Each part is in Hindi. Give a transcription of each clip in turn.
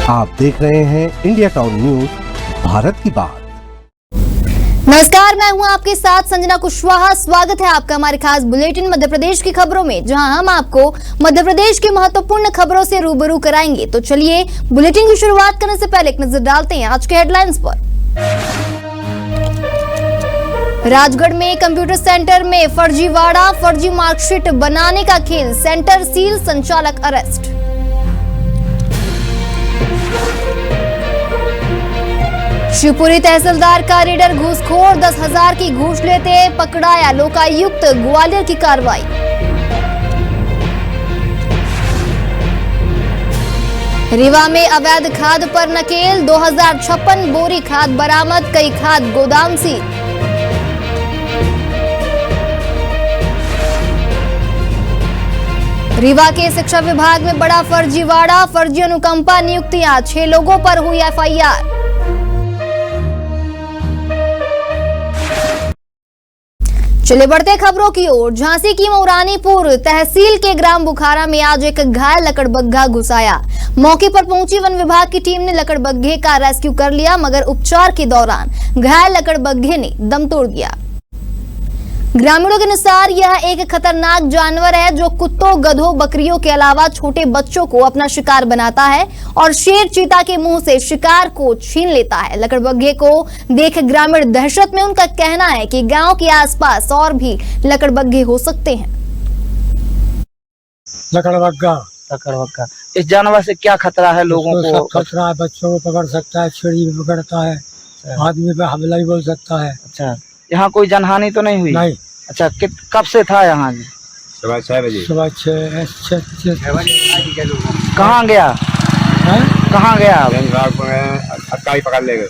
आप देख रहे हैं इंडिया टाउन न्यूज, भारत की बात। नमस्कार, मैं हूं आपके साथ संजना कुशवाहा। स्वागत है आपका हमारे खास बुलेटिन मध्य प्रदेश की खबरों में, जहां हम आपको मध्य प्रदेश की महत्वपूर्ण खबरों से रूबरू कराएंगे। तो चलिए बुलेटिन की शुरुआत करने से पहले एक नजर डालते हैं आज के हेडलाइंस पर। राजगढ़ में कंप्यूटर सेंटर में फर्जीवाड़ा, फर्जी मार्कशीट बनाने का खेल, सेंटर सील, संचालक अरेस्ट। शिवपुरी तहसीलदार का रेडर घूसखोर, 10,000 की घूस लेते पकड़ाया, लोकायुक्त ग्वालियर की कार्रवाई। रीवा में अवैध खाद पर नकेल, 2056 बोरी खाद बरामद, कई खाद गोदाम सील। रीवा के शिक्षा विभाग में बड़ा फर्जीवाड़ा, फर्जी अनुकंपा नियुक्तियां, 6 लोगों पर हुई एफआईआर। चलिए बढ़ते खबरों की ओर। झांसी की मऊरानीपुर तहसील के ग्राम बुखारा में आज एक घायल लकड़बग्घा घुस आया। मौके पर पहुंची वन विभाग की टीम ने लकड़बग्घे का रेस्क्यू कर लिया, मगर उपचार के दौरान घायल लकड़बग्घे ने दम तोड़ दिया। ग्रामीणों के अनुसार यह एक खतरनाक जानवर है जो कुत्तों, गधों, बकरियों के अलावा छोटे बच्चों को अपना शिकार बनाता है और शेर, चीता के मुंह से शिकार को छीन लेता है। लकड़बग्घे को देख ग्रामीण दहशत में। उनका कहना है कि गांव के आसपास और भी लकड़बग्घे हो सकते हैं। लकड़बग्घा इस जानवर से क्या खतरा है लोगों को? खतरा है, बच्चों को पकड़ सकता है, चिड़ी भी पकड़ता है, आदमी पे हमला भी बोल सकता है। अच्छा, यहाँ कोई जनहानि तो नहीं हुई? नहीं। अच्छा, कब से था यहाँ? सुबह 6 बजे। सुबह 6 कहाँ गया? कहाँ गया? अटकाई पकड़ ले गए।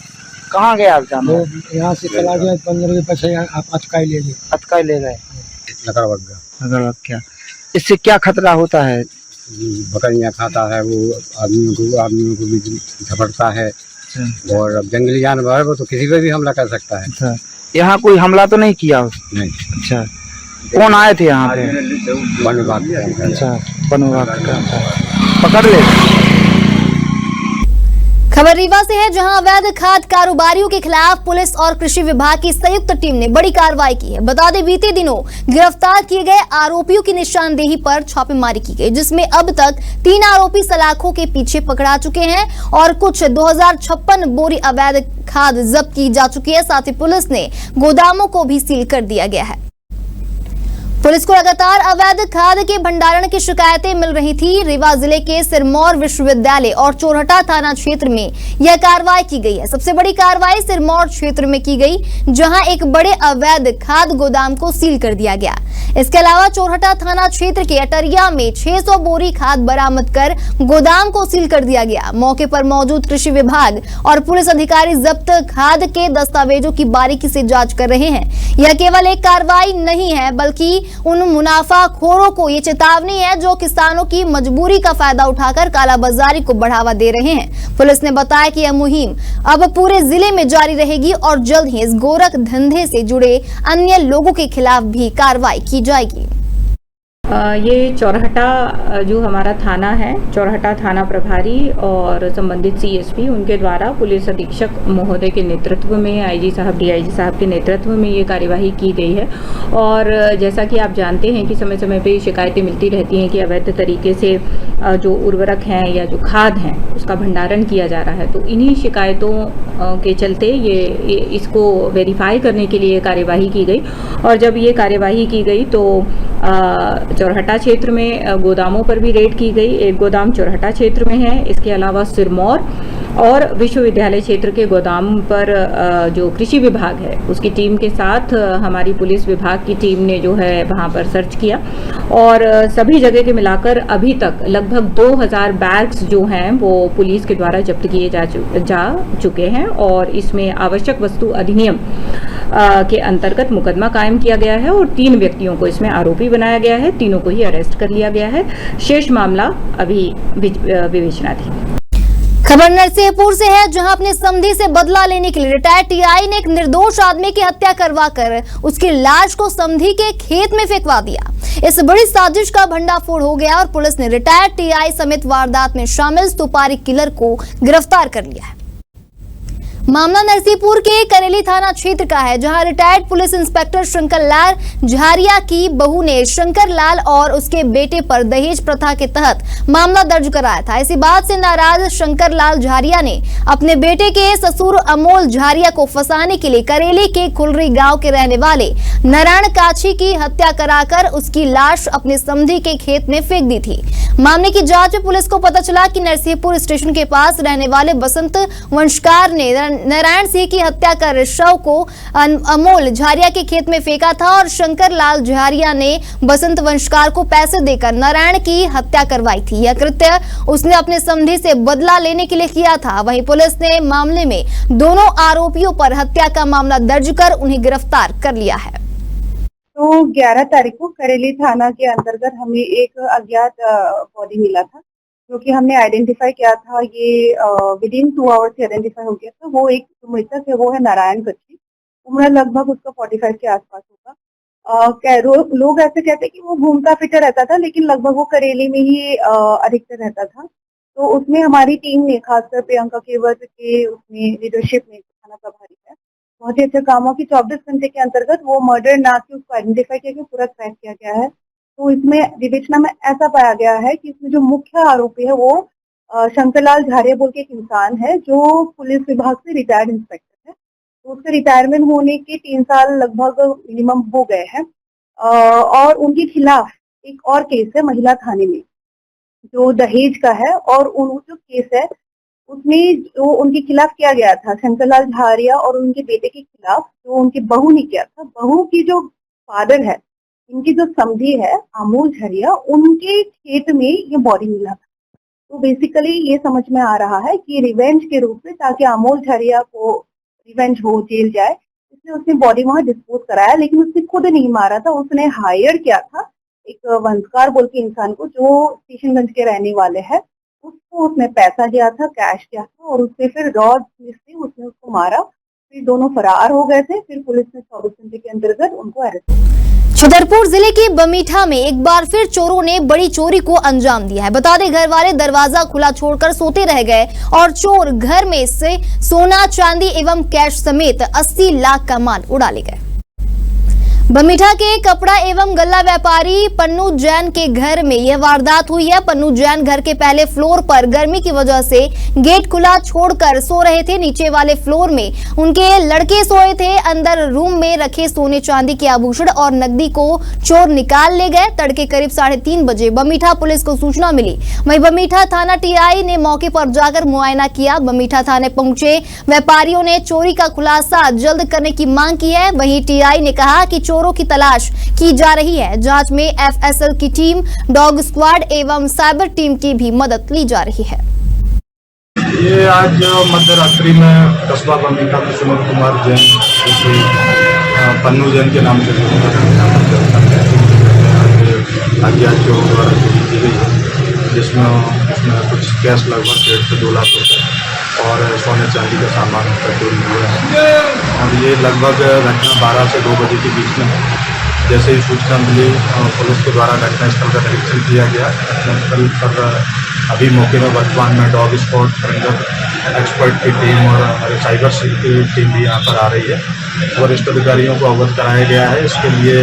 कहाँ गया जानवर? यहाँ से चला गया 15 के पीछे, अटकाई ले गए। अटकाई ले गए। लकड़बग्घा इससे क्या खतरा होता है? बकरियाँ खाता है, वो आदमियों को भी झपटता है, और अब जंगली जानवर है वो तो किसी पे भी हमला कर सकता है। अच्छा, यहाँ कोई हमला तो नहीं किया? नहीं। अच्छा, कौन आए थे यहाँ पे? वन विभाग। अच्छा, वन विभाग पकड़ ले। खबर रीवा से है, जहां अवैध खाद कारोबारियों के खिलाफ पुलिस और कृषि विभाग की संयुक्त टीम ने बड़ी कार्रवाई की है। बता दें, बीते दिनों गिरफ्तार किए गए आरोपियों की निशानदेही पर छापेमारी की गई, जिसमें अब तक 3 आरोपी सलाखों के पीछे पकड़ा चुके हैं और कुछ 2056 बोरी अवैध खाद जब्त की जा चुकी है। साथ ही पुलिस ने गोदामों को भी सील कर दिया गया है। पुलिस को लगातार अवैध खाद के भंडारण की शिकायतें मिल रही थी। रीवा जिले के सिरमौर विश्वविद्यालय और चोरहटा थाना क्षेत्र में यह कार्रवाई की गई है। सबसे बड़ी कार्रवाई सिरमौर क्षेत्र में की गई, जहां एक बड़े अवैध खाद गोदाम को सील कर दिया गया। इसके अलावा चोरहटा थाना क्षेत्र के अटरिया में 600 बोरी खाद बरामद कर गोदाम को सील कर दिया गया। मौके पर मौजूद कृषि विभाग और पुलिस अधिकारी जब्त खाद के दस्तावेजों की बारीकी से जांच कर रहे हैं। यह केवल एक कार्रवाई नहीं है, बल्कि उन मुनाफाखोरों को ये चेतावनी है जो किसानों की मजबूरी का फायदा उठाकर कालाबाजारी को बढ़ावा दे रहे हैं। पुलिस ने बताया कि यह मुहिम अब पूरे जिले में जारी रहेगी और जल्द ही इस गोरख धंधे से जुड़े अन्य लोगों के खिलाफ भी कार्रवाई की जाएगी। ये चोरहटा जो हमारा थाना है, चोरहटा थाना प्रभारी और संबंधित सीएसपी उनके द्वारा पुलिस अधीक्षक महोदय के नेतृत्व में, आईजी साहब, डीआईजी साहब के नेतृत्व में ये कार्यवाही की गई है। और जैसा कि आप जानते हैं कि समय समय पे शिकायतें मिलती रहती हैं कि अवैध तरीके से जो उर्वरक हैं या जो खाद हैं उसका भंडारण किया जा रहा है। तो इन्हीं शिकायतों के चलते ये इसको वेरीफाई करने के लिए कार्यवाही की गई। और जब ये कार्यवाही की गई तो चोरहटा क्षेत्र में गोदामों पर भी रेड की गई। एक गोदाम चोरहटा क्षेत्र में है, इसके अलावा सिरमौर और विश्वविद्यालय क्षेत्र के गोदाम पर जो कृषि विभाग है उसकी टीम के साथ हमारी पुलिस विभाग की टीम ने जो है वहाँ पर सर्च किया और सभी जगह के मिलाकर अभी तक लगभग 2000 बैग्स जो हैं वो पुलिस के द्वारा जब्त किए जा चुके हैं। और इसमें आवश्यक वस्तु अधिनियम के अंतर्गत मुकदमा कायम किया गया है और 3 व्यक्तियों को इसमें आरोपी बनाया गया है। तीनों को ही अरेस्ट कर लिया गया है। शेष मामला अभी विवेचनाधीन। खबर नरसिंहपुर से है, जहां अपने समधी से बदला लेने के लिए रिटायर्ड टीआई ने एक निर्दोष आदमी की हत्या करवाकर उसकी लाश को समधी के खेत में फेंकवा दिया। इस बड़ी साजिश का भंडाफोड़ हो गया और पुलिस ने रिटायर्ड टीआई समेत वारदात में शामिल सुपारी किलर को गिरफ्तार कर लिया है। मामला नरसिंहपुर के करेली थाना क्षेत्र का है, जहां retired police inspector Shankar Lal झारिया की बहू ने शंकर लाल और उसके बेटे पर दहेज प्रथा के तहत मामला दर्ज कराया था। इसी बात से नाराज शंकर लाल झारिया ने अपने बेटे के ससुर अमोल झारिया को फंसाने के लिए करेली के खुलरी गांव के रहने वाले नारायण काछी की हत्या कराकर उसकी लाश अपने समधी के खेत में फेंक दी थी। मामले की जांच में पुलिस को पता चला कि नरसिंहपुर स्टेशन के पास रहने वाले बसंत वंशकार ने नारायण सिंह की हत्या कर शव को अमोल झारिया के खेत में फेंका था और शंकर लाल झारिया ने बसंत वंशकार को पैसे देकर नारायण की हत्या करवाई थी। यह कृत्य उसने अपने समधी से बदला लेने के लिए किया था। वहीं पुलिस ने मामले में दोनों आरोपियों पर हत्या का मामला दर्ज कर उन्हें गिरफ्तार कर लिया है। तो 11 तारीख को करेली थाना के अंतर्गत हमें एक अज्ञात बॉडी मिला था, जो कि हमने आइडेंटिफाई किया था। ये विदिन 2 आवर्स से आइडेंटिफाई हो गया था। वो एक मृतक है, वो है नारायण कच्ची। उम्र लगभग उसका 45 के आसपास होगा। लोग ऐसे कहते हैं कि वो घूमता फिरता रहता था, लेकिन लगभग वो करेली में ही अधिकतर रहता था। तो उसमें हमारी टीम ने, खासकर प्रियंका केवट के उसमें लीडरशिप में, थाना प्रभारी है, बहुत ही अच्छे कामों की 24 घंटे के अंतर्गत वो मर्डर ना कि उसको आइडेंटिफाई किया गया, पूरा ट्रैक किया गया है। तो इसमें विवेचना में ऐसा पाया गया है कि इसमें जो मुख्य आरोपी है वो शंकरलाल झारिया बोल के एक इंसान है, जो पुलिस विभाग से रिटायर्ड इंस्पेक्टर है। तो उसके रिटायरमेंट होने के 3 साल लगभग मिनिमम हो गए हैं। और उनके खिलाफ एक और केस है महिला थाने में, जो दहेज का है। और जो केस है उसमें जो उनके खिलाफ किया गया था, शंकरलाल झारिया और उनके बेटे के खिलाफ, जो उनकी बहू ने किया था। बहू की जो फादर है, इनकी जो समधी है अमोल झारिया, उनके खेत में ये बॉडी मिला था। तो बेसिकली ये समझ में आ रहा है कि रिवेंज के रूप में, ताकि अमोल झारिया को रिवेंज हो, जेल जाए, इसलिए उसने बॉडी वहां डिस्पोज कराया। लेकिन उसने खुद नहीं मारा था, उसने हायर किया था एक वंशकार बोल के इंसान को, जो स्टेशनगंज के रहने वाले हैं। उसको उसने पैसा दिया था, कैश दिया था, और उससे फिर रॉड से उसने उसको मारा। फिर दोनों फरार हो गए थे। फिर पुलिस ने 24 घंटे के अंतर्गत उनको अरेस्ट किया। छतरपुर जिले के बमीठा में एक बार फिर चोरों ने बड़ी चोरी को अंजाम दिया है। बता दें, घर वाले दरवाजा खुला छोड़कर सोते रह गए और चोर घर में से सोना, चांदी एवं कैश समेत 80 लाख का माल उड़ा ले गए। बमीठा के कपड़ा एवं गल्ला व्यापारी पन्नू जैन के घर में यह वारदात हुई है। पन्नू जैन घर के पहले फ्लोर पर गर्मी की वजह से गेट खुला छोड़कर सो रहे थे। नीचे वाले फ्लोर में उनके लड़के सोए थे। अंदर रूम में रखे सोने चांदी के आभूषण और नकदी को चोर निकाल ले गए। तड़के करीब 3:30 बजे बमीठा पुलिस को सूचना मिली। वहीं बमीठा थाना टीआई ने मौके पर जाकर मुआयना किया। बमीठा थाने पहुंचे व्यापारियों ने चोरी का खुलासा जल्द करने की मांग की है। वहीं टीआई ने कहा कि चोरों की तलाश की जा रही है। जांच में एफएसएल की टीम, डॉग स्क्वाड एवं साइबर टीम की भी मदद ली जा रही है। ये आज मध्य रात्रि में कस्बा बमीठा में सुमन कुमार जैन, पन्नू जैन के नाम से अज्ञात चोरों द्वारा चोरी की गई है, जिसमें कुछ कैश लगभग 1.5 से 2 लाख रुपए और सोने चांदी का सामान चोरी हुआ है। और ये लगभग घटना 12 से 2 बजे के बीच में है। जैसे ही सूचना मिली, पुलिस के द्वारा घटनास्थल का निरीक्षण किया गया। घटनास्थल पर अभी मौके में वर्तमान में डॉग स्क्वाड, फोरेंसिक एक्सपर्ट की टीम और हमारे साइबर सेल की टीम भी यहाँ पर आ रही है। वरिष्ठ अधिकारियों को अवगत कराया गया है। इसके लिए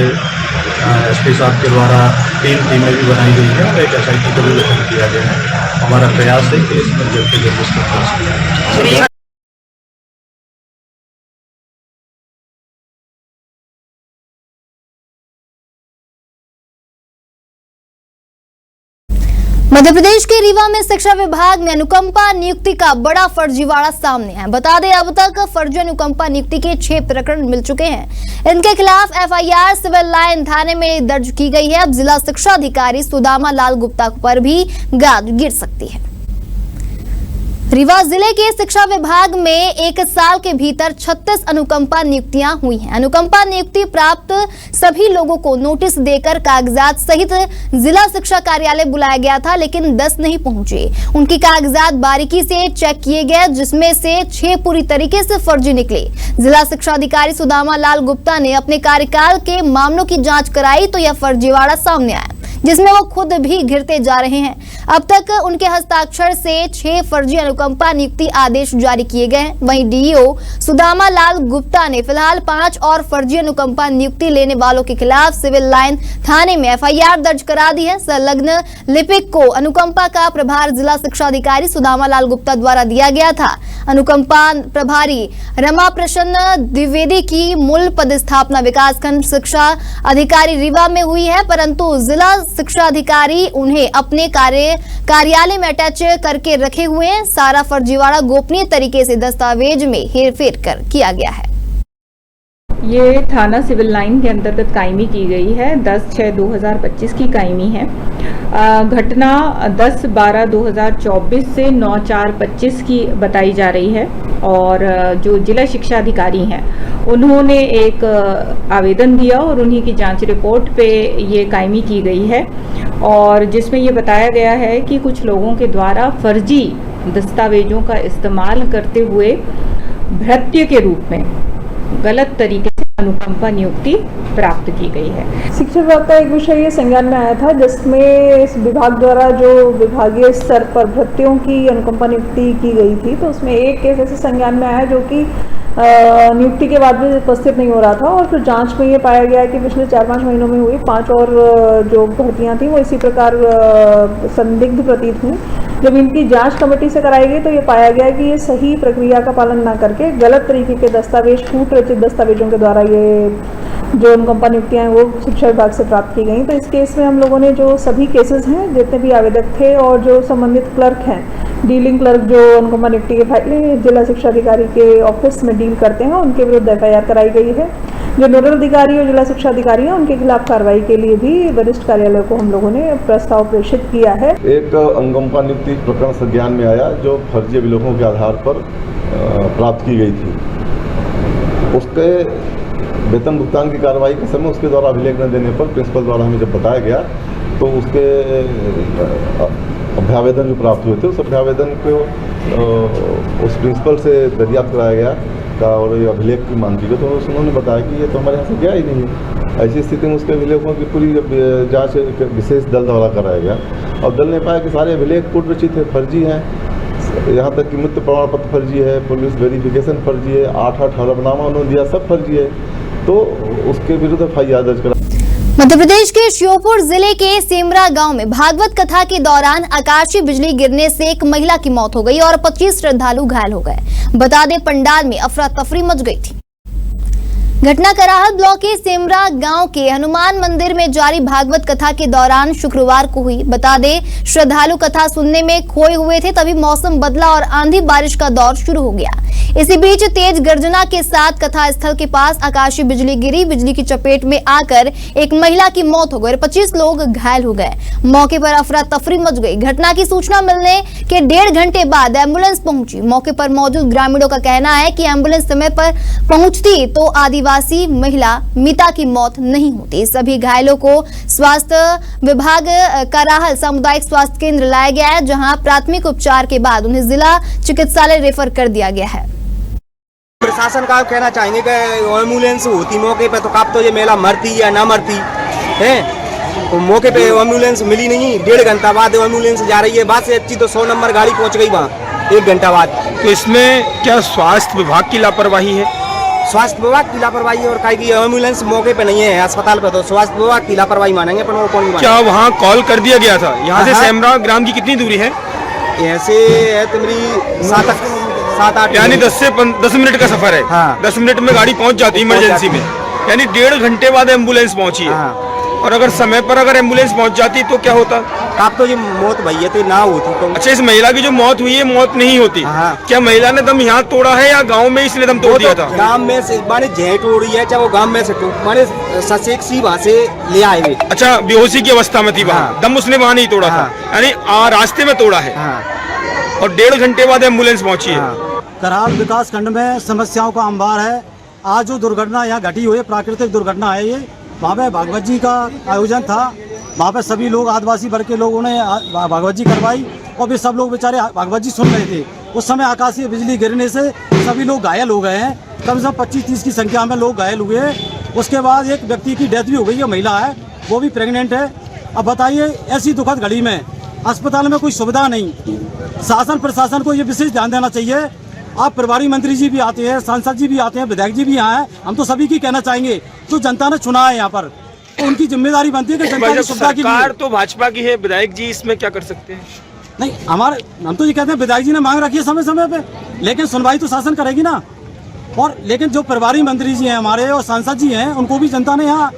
एसपी साहब के द्वारा 3 टीमें भी बनाई गई हैं और एक SIT को भी गठन किया गया है। हमारा प्रयास है कि इसमें जल्द से जल्द इसका प्रयास करें। मध्य प्रदेश के रीवा में शिक्षा विभाग में अनुकंपा नियुक्ति का बड़ा फर्जीवाड़ा सामने है। बता दें, अब तक फर्जी अनुकंपा नियुक्ति के 6 प्रकरण मिल चुके हैं। इनके खिलाफ FIR सिविल लाइन थाने में दर्ज की गई है। अब जिला शिक्षा अधिकारी सुदामा लाल गुप्ता पर भी गाज गिर सकती है। रीवा जिले के शिक्षा विभाग में एक साल के भीतर 36 अनुकंपा नियुक्तियां हुई हैं। अनुकंपा नियुक्ति प्राप्त सभी लोगों को नोटिस देकर कागजात सहित जिला शिक्षा कार्यालय बुलाया गया था, लेकिन 10 नहीं पहुंचे। उनकी कागजात बारीकी से चेक किए गए, जिसमें से 6 पूरी तरीके से फर्जी निकले। जिला शिक्षा अधिकारी सुदामा लाल गुप्ता ने अपने कार्यकाल के मामलों की जाँच कराई तो यह फर्जीवाड़ा सामने आया, जिसमें वो खुद भी घिरते जा रहे हैं। अब तक उनके हस्ताक्षर से 6 फर्जी अनुकंपा नियुक्ति आदेश जारी किए गए हैं। वहीं डीईओ सुदामा लाल गुप्ता ने फिलहाल 5 और फर्जी अनुकंपा नियुक्ति लेने वालों के खिलाफ सिविल लाइन थाने में एफआईआर दर्ज करा दी है। संलग्न लिपिक को अनुकंपा का प्रभार जिला शिक्षा अधिकारी सुदामा लाल गुप्ता द्वारा दिया गया था। अनुकंपा प्रभारी रमा प्रसन्न द्विवेदी की मूल पदस्थापना विकासखंड शिक्षा अधिकारी रीवा में हुई है, परंतु जिला शिक्षा अधिकारी उन्हें अपने कार्यालय में अटैच करके रखे हुए हैं। सारा फर्जीवाड़ा गोपनीय तरीके से दस्तावेज में हेरफेर कर किया गया है। ये थाना सिविल लाइन के अंतर्गत कायमी की गई है। 10/6/2025 की कायमी है। घटना 10/12/2024 से 9/4/25 की बताई जा रही है। और जो जिला शिक्षा अधिकारी हैं उन्होंने एक आवेदन दिया और उन्हीं की जांच रिपोर्ट पे ये कायमी की गई है, और जिसमें ये बताया गया है कि कुछ लोगों के द्वारा फर्जी दस्तावेजों का इस्तेमाल करते हुए भृत्य के रूप में गलत तरीके से अनुकंपा नियुक्ति प्राप्त की गई है। शिक्षा विभाग का एक विषय ये संज्ञान में आया था, जिसमें इस विभाग द्वारा जो विभागीय स्तर पर भृत्यों की अनुकंपा नियुक्ति की गई थी, तो उसमें एक केस ऐसे संज्ञान में आया जो कि नियुक्ति के बाद भी उपस्थित नहीं हो रहा था, और फिर जांच में ये पाया गया कि पिछले 4-5 महीनों में हुई 5 और जो भर्तियां थी वो इसी प्रकार संदिग्ध प्रतीत हुई। जब इनकी जांच कमेटी से कराई गई तो ये पाया गया कि ये सही प्रक्रिया का पालन न करके गलत तरीके के दस्तावेज, कूट रचित दस्तावेजों के द्वारा ये जो अनुकंपा नियुक्तियाँ हैं वो शिक्षा विभाग से प्राप्त की गई। तो इस केस में हम लोगों ने जो सभी केसेस हैं, जितने भी आवेदक थे और जो संबंधित क्लर्क हैं, डीलिंग क्लर्क जो अनुकंपा नियुक्ति के फाइल जिला शिक्षा अधिकारी के ऑफिस में डील करते हैं, उनके विरुद्ध एफआईआर कराई गई है। जो नोडल अधिकारी और जिला शिक्षा अधिकारी हैं उनके खिलाफ कार्रवाई के लिए भी वरिष्ठ कार्यालय को हम लोगों ने प्रस्ताव प्रेषित किया है। एक अनुकंपा नियुक्ति प्रकरण संज्ञान में आया जो फर्जी अभिलेखों के आधार पर प्राप्त की गई थी। उसके वेतन भुगतान की कार्रवाई के समय उसके द्वारा अभिलेख न देने पर प्रिंसिपल द्वारा हमें जब बताया गया तो उसके अभ्यावेदन जो प्राप्त हुए थे उस अभ्यावेदन को उस प्रिंसिपल से दरियाफ्त कराया गया और ये अभिलेख की मांग की गई, तो उन्होंने बताया कि ये तो हमारे यहाँ से गया ही नहीं है। ऐसी स्थिति में उसके अभिलेखों की पूरी जांच विशेष दल द्वारा कराया गया और दल ने पाया कि सारे अभिलेख कूट रचित है, फर्जी हैं। यहाँ तक कि मृत्यु प्रमाण पत्र फर्जी है, पुलिस वेरिफिकेशन फर्जी है, 8 हलफनामा उन्होंने दिया सब फर्जी है, तो उसके विरुद्ध एफआईआर दर्ज करा। मध्य प्रदेश के श्योपुर जिले के सेमरा गांव में भागवत कथा के दौरान आकाशीय बिजली गिरने से एक महिला की मौत हो गई और 25 श्रद्धालु घायल हो गए। बता दें, पंडाल में अफरा तफरी मच गई थी। घटना कराहल ब्लॉक के सेमरा गांव के हनुमान मंदिर में जारी भागवत कथा के दौरान शुक्रवार को हुई। बता दें, श्रद्धालु कथा सुनने में खोए हुए थे, तभी मौसम बदला और आंधी बारिश का दौर शुरू हो गया। इसी बीच तेज गर्जना के साथ कथा स्थल के पास आकाशीय बिजली गिरी। बिजली की चपेट में आकर एक महिला की मौत हो गई और 25 लोग घायल हो गए। मौके पर अफरा तफरी मच गई। घटना की सूचना मिलने के 1.5 घंटे बाद एम्बुलेंस पहुंची। मौके पर मौजूद ग्रामीणों का कहना है कि एम्बुलेंस समय पर पहुंचती तो आदिवासी महिला मीता की मौत नहीं होती। सभी घायलों को स्वास्थ्य विभाग कराहल सामुदायिक स्वास्थ्य केंद्र लाया गया है, जहां प्राथमिक उपचार के बाद उन्हें जिला चिकित्सालय रेफर कर दिया गया है। प्रशासन का कहना चाहेंगे कि एम्बुलेंस होती मौके पे तो कब तो ये महिला मरती या ना मरती है। तो मौके पे एम्बुलेंस मिली नहीं, 1.5 घंटा बाद एम्बुलेंस जा रही है। बात से अच्छी तो 100 नंबर गाड़ी पहुंच गई वहाँ 1 घंटा बाद। तो इसमें क्या स्वास्थ्य विभाग की लापरवाही है? स्वास्थ्य विभाग की लापरवाही और कहीं की एम्बुलेंस मौके पे नहीं है अस्पताल पे, तो स्वास्थ्य विभाग की लापरवाही मानेंगे। पर वो कौन मानेंगे? क्या वहाँ कॉल कर दिया गया था? यहाँ से सेमरा ग्राम की कितनी दूरी है? ऐसे है तुम्हारी 7-8 यानी 10 मिनट का सफर है। हाँ। 10 मिनट में गाड़ी पहुँच जाती है इमरजेंसी में, यानी 1.5 घंटे बाद एम्बुलेंस पहुँची है। हाँ। और अगर समय पर अगर एम्बुलेंस पहुँच जाती तो क्या होता? आप तो ये मौत भई तो ना होती तो। अच्छा, इस महिला की जो मौत हुई है मौत नहीं होती। हाँ। क्या महिला ने दम यहाँ तोड़ा है या गांव में इसने दम तोड़ दिया था? गांव में से माने जय तोड़ी है, चाहे वो गांव में से माने ससेक सी वहाँ से ले आए हुए। अच्छा, बेहोशी की अवस्था में थी वहाँ। हाँ। दम उसने वहाँ नहीं तोड़ा था, यानी रास्ते में तोड़ा है। और 1.5 घंटे बाद एम्बुलेंस पहुंची है। कराल विकास खंड में समस्याओं का अंबार है। आज जो दुर्घटना यहाँ घटी हुई है, प्राकृतिक दुर्घटना है ये। वहाँ पे भागवत जी का आयोजन था, वहाँ पे सभी लोग आदिवासी वर्ग के लोगों ने भागवत जी करवाई और भी सब लोग बेचारे भागवत जी सुन रहे थे। उस समय आकाशीय बिजली गिरने से सभी लोग घायल हो गए हैं। कम से कम 25-30 की संख्या में लोग घायल हुए हैं। उसके बाद एक व्यक्ति की डेथ भी हो गई है, महिला है, वो भी प्रेग्नेंट है। अब बताइए, ऐसी दुखद घड़ी में अस्पताल में कोई सुविधा नहीं। शासन प्रशासन को ये विशेष ध्यान देना चाहिए। आप प्रभारी मंत्री जी भी आते हैं, सांसद जी भी आते हैं, विधायक जी भी यहाँ हैं। हम तो सभी की कहना चाहेंगे, जो जनता ने चुना है यहाँ पर, तो उनकी जिम्मेदारी बनती है कि जनता की सुविधा की। सरकार तो भाजपा की है, विधायक जी इसमें क्या कर सकते हैं? नहीं, हम तो ये कहते हैं, विधायक जी ने मांग रखी है समय समय पे, लेकिन सुनवाई तो शासन करेगी ना। और लेकिन जो प्रभारी मंत्री जी हैं हमारे और सांसद जी हैं, उनको भी जनता ने यहाँ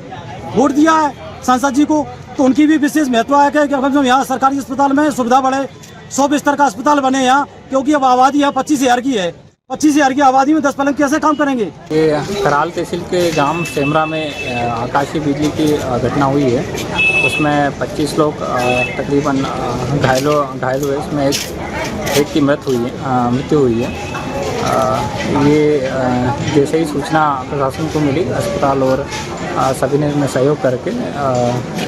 वोट दिया है, सांसद जी को, तो उनकी भी विशेष महत्व है कि कम से कम यहाँ सरकारी अस्पताल में सुविधा बढ़े, 100 बिस्तर का अस्पताल बने यहाँ। क्योंकि अब आबादी यहाँ 25,000 की है। 25,000 की आबादी में 10 पलंग कैसे काम करेंगे? ये कराल तहसील के गांव सेमरा में आकाशीय बिजली की घटना हुई है। उसमें 25 लोग तकरीबन घायल हुए। इसमें एक की मृत्यु हुई है। ये जैसे ही सूचना प्रशासन को मिली, अस्पताल और सभी ने सहयोग करके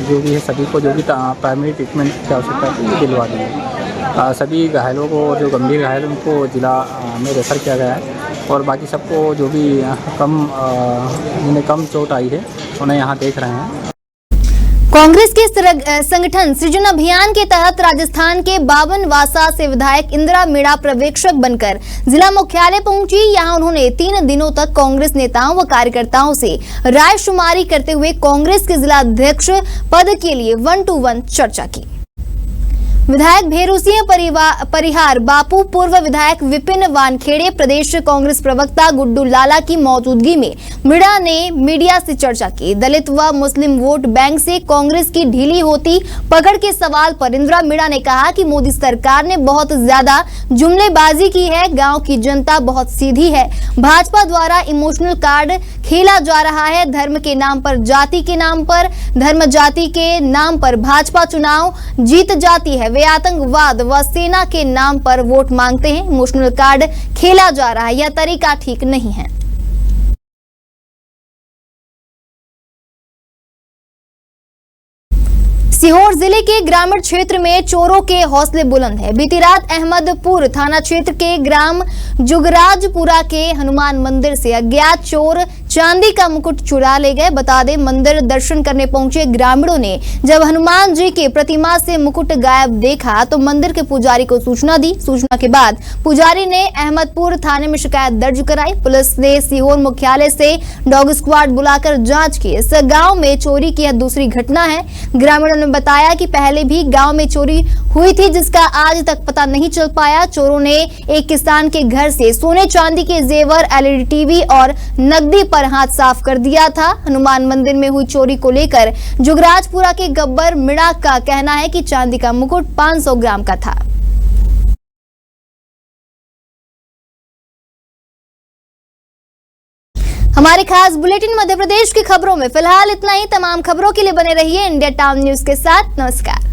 जो भी है सभी को जो भी प्राइमरी ट्रीटमेंट की आवश्यकता थी वो दिलवा दी। सभी घायलों को, जो गंभीर घायल उनको जिला में रेफर किया गया है और बाकी सबको जो भी जिन्हें कम चोट आई है उन्हें यहाँ देख रहे हैं। कांग्रेस के संगठन सृजन अभियान के तहत राजस्थान के बावनवासा से विधायक इंदिरा मीणा पर्यवेक्षक बनकर जिला मुख्यालय पहुंची। यहां उन्होंने 3 दिनों तक कांग्रेस नेताओं व कार्यकर्ताओं से रायशुमारी करते हुए कांग्रेस के जिला अध्यक्ष पद के लिए 1-to-1 चर्चा की। विधायक भेरूसिंह परिहार बापू, पूर्व विधायक विपिन वानखेड़े, प्रदेश कांग्रेस प्रवक्ता गुड्डू लाला की मौजूदगी में मीणा ने मीडिया से चर्चा की। दलित व मुस्लिम वोट बैंक से कांग्रेस की ढीली होती पकड़ के सवाल पर इंदिरा मीणा ने कहा कि मोदी सरकार ने बहुत ज्यादा जुमलेबाजी की है। गांव की जनता बहुत सीधी है। भाजपा द्वारा इमोशनल कार्ड खेला जा रहा है। धर्म के नाम पर, जाति के नाम पर, धर्म जाति के नाम पर भाजपा चुनाव जीत जाती है। वे आतंकवाद व सेना के नाम पर वोट मांगते हैं। इमोशनल कार्ड खेला जा रहा है, यह तरीका ठीक नहीं है। सीहोर जिले के ग्रामीण क्षेत्र में चोरों के हौसले बुलंद है। बीती रात अहमदपुर थाना क्षेत्र के ग्राम जुगराजपुरा के हनुमान मंदिर से अज्ञात चोर चांदी का मुकुट चुरा ले गए। बता दें, मंदिर दर्शन करने पहुंचे ग्रामीणों ने जब हनुमान जी के प्रतिमा से मुकुट गायब देखा तो मंदिर के पुजारी को सूचना दी। सूचना के बाद पुजारी ने अहमदपुर थाने में शिकायत दर्ज कराई। पुलिस ने सीहोर मुख्यालय से डॉग स्क्वाड बुलाकर जांच की। इस गांव में चोरी की यह दूसरी घटना है। ग्रामीणों ने बताया कि पहले भी गांव में चोरी हुई थी, जिसका आज तक पता नहीं चल पाया। चोरों ने एक किसान के घर से सोने चांदी के जेवर, LED टीवी और नकदी पर हाथ साफ कर दिया था। हनुमान मंदिर में हुई चोरी को लेकर जुगराजपुरा के गब्बर मीणा का कहना है कि चांदी का मुकुट 500 ग्राम का था। हमारे खास बुलेटिन मध्य प्रदेश की खबरों में फिलहाल इतना ही। तमाम खबरों के लिए बने रहिए इंडिया टाउन न्यूज के साथ। नमस्कार।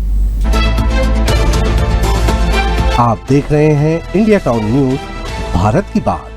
आप देख रहे हैं इंडिया टाउन न्यूज, भारत की बात।